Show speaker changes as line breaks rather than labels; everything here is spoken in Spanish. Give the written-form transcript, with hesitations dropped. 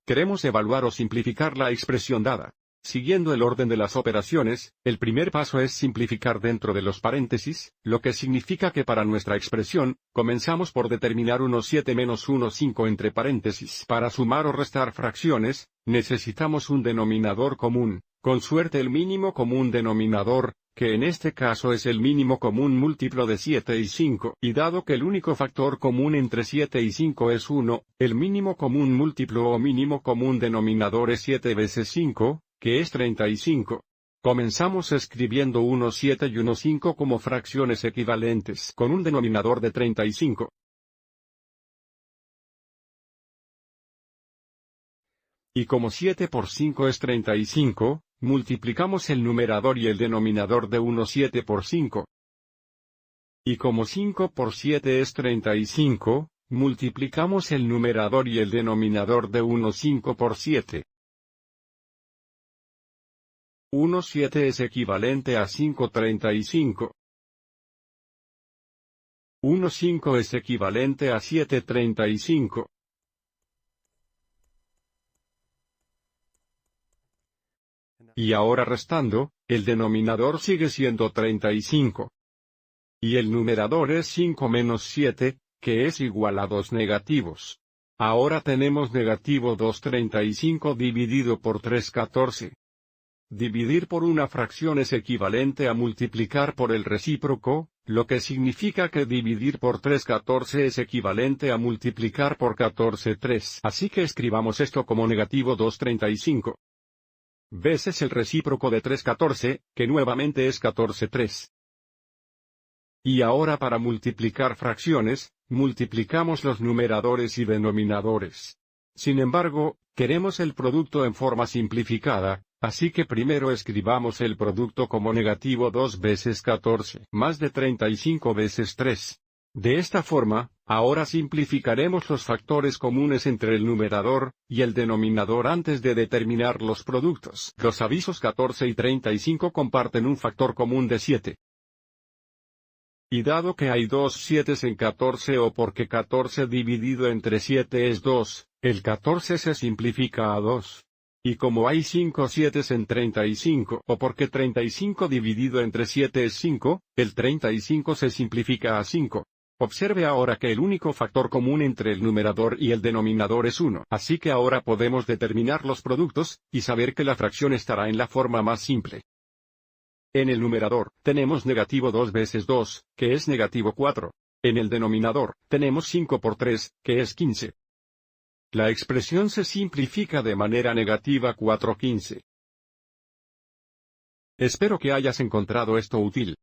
queremos evaluar o simplificar la expresión dada. Siguiendo el orden de las operaciones, el primer paso es simplificar dentro de los paréntesis, lo que significa que para nuestra expresión, comenzamos por determinar 1,7 menos 1,5 entre paréntesis. Para sumar o restar fracciones, necesitamos un denominador común, con suerte el mínimo común denominador, que en este caso es el mínimo común múltiplo de 7 y 5, y dado que el único factor común entre 7 y 5 es 1, el mínimo común múltiplo o mínimo común denominador es 7 veces 5, que es 35. Comenzamos escribiendo 1,7 y 1,5 como fracciones equivalentes con un denominador de 35. Y como 7 por 5 es 35, multiplicamos el numerador y el denominador de 1,7 por 5. Y como 5 por 7 es 35, multiplicamos el numerador y el denominador de 1,5 por 7. 1,7 es equivalente a 5,35. 1,5 es equivalente a 7,35. Y ahora restando, el denominador sigue siendo 35. Y el numerador es 5 menos 7, que es igual a 2 negativos. Ahora tenemos negativo 2,35 dividido por 3,14. Dividir por una fracción es equivalente a multiplicar por el recíproco, lo que significa que dividir por 3,14 es equivalente a multiplicar por 14,3. Así que escribamos esto como negativo 2,35 veces el recíproco de 3,14, que nuevamente es 14,3. Y ahora para multiplicar fracciones, multiplicamos los numeradores y denominadores. Sin embargo, queremos el producto en forma simplificada, así que primero escribamos el producto como negativo 2 veces 14 más de 35 veces 3. De esta forma, ahora simplificaremos los factores comunes entre el numerador y el denominador antes de determinar los productos. Los avisos 14 y 35 comparten un factor común de 7. Y dado que hay 2 7 en 14 o porque 14 dividido entre 7 es 2, el 14 se simplifica a 2. Y como hay 5 7 en 35 o porque 35 dividido entre 7 es 5, el 35 se simplifica a 5. Observe ahora que el único factor común entre el numerador y el denominador es 1. Así que ahora podemos determinar los productos, y saber que la fracción estará en la forma más simple. En el numerador, tenemos negativo 2 veces 2, que es negativo 4. En el denominador, tenemos 5 por 3, que es 15. La expresión se simplifica de manera negativa 4/15. Espero que hayas encontrado esto útil.